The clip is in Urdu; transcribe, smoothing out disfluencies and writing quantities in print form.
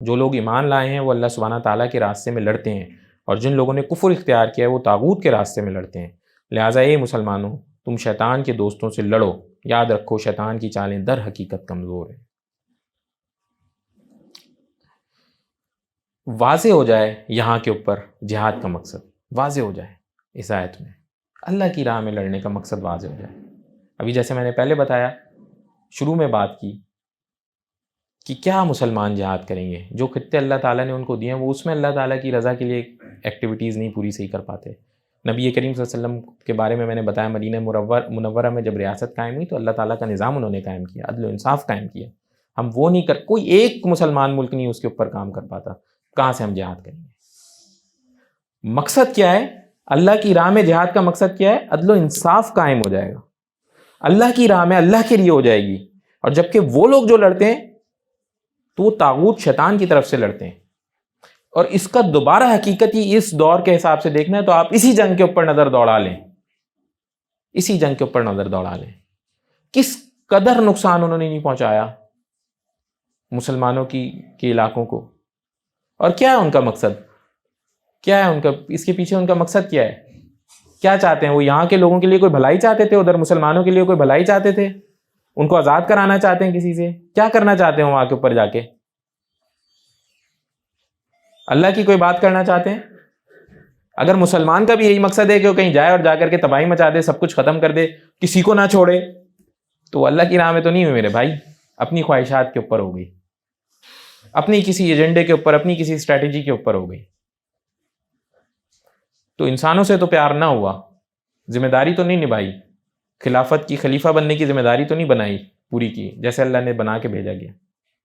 جو لوگ ایمان لائے ہیں وہ اللہ سبحانہ تعالیٰ کے راستے میں لڑتے ہیں، اور جن لوگوں نے کفر اختیار کیا ہے وہ طاغوت کے راستے میں لڑتے ہیں۔ لہٰذا اے مسلمانوں، تم شیطان کے دوستوں سے لڑو، یاد رکھو شیطان کی چالیں در حقیقت کمزور ہیں۔ واضح ہو جائے یہاں کے اوپر جہاد کا مقصد، واضح ہو جائے اس آیت میں، اللہ کی راہ میں لڑنے کا مقصد واضح ہو جائے۔ ابھی جیسے میں نے پہلے بتایا، شروع میں بات کی کہ کیا مسلمان جہاد کریں گے، جو خطے اللہ تعالیٰ نے ان کو دیے ہیں وہ اس میں اللہ تعالیٰ کی رضا کے لیے ایکٹیویٹیز نہیں پوری صحیح کر پاتے۔ نبی کریم صلی اللہ علیہ وسلم کے بارے میں نے بتایا، مدینہ منورہ میں جب ریاست قائم ہوئی تو اللہ تعالیٰ کا نظام انہوں نے قائم کیا، عدل و انصاف قائم کیا۔ ہم وہ نہیں کوئی ایک مسلمان ملک نہیں اس کے اوپر کام کر پاتا، کہاں سے ہم جہاد کریں گے؟ مقصد کیا ہے؟ اللہ کی راہ میں جہاد کا مقصد کیا ہے؟ عدل و انصاف قائم ہو جائے گا، اللہ کی راہ میں اللہ کے لیے ہو جائے گی۔ اور جبکہ وہ لوگ جو لڑتے ہیں تو وہ طاغوت شیطان کی طرف سے لڑتے ہیں، اور اس کا دوبارہ حقیقت ہی اس دور کے حساب سے دیکھنا ہے تو آپ اسی جنگ کے اوپر نظر دوڑا لیں، اسی جنگ کے اوپر نظر دوڑا لیں، کس قدر نقصان انہوں نے نہیں پہنچایا مسلمانوں کے علاقوں کو۔ اور کیا ہے ان کا مقصد؟ کیا ہے ان کا، اس کے پیچھے ان کا مقصد کیا ہے؟ کیا چاہتے ہیں وہ؟ یہاں کے لوگوں کے لیے کوئی بھلائی چاہتے تھے، ادھر مسلمانوں کے لیے کوئی بھلائی چاہتے تھے، ان کو آزاد کرانا چاہتے ہیں کسی سے؟ کیا کرنا چاہتے ہیں وہاں کے اوپر جا کے؟ اللہ کی کوئی بات کرنا چاہتے ہیں؟ اگر مسلمان کا بھی یہی مقصد ہے کہ وہ کہیں جائے اور جا کر کے تباہی مچا دے، سب کچھ ختم کر دے، کسی کو نہ چھوڑے، تو وہ اللہ کی راہ میں تو نہیں ہوئے میرے بھائی، اپنی خواہشات کے اوپر ہو گئی، اپنی کسی ایجنڈے کے اوپر، اپنی کسی اسٹریٹجی کے اوپر ہو گئی۔ تو انسانوں سے تو پیار نہ ہوا، ذمہ داری تو نہیں نبھائی، خلافت کی خلیفہ بننے کی ذمہ داری تو نہیں بنائی پوری کی جیسے اللہ نے بنا کے بھیجا گیا۔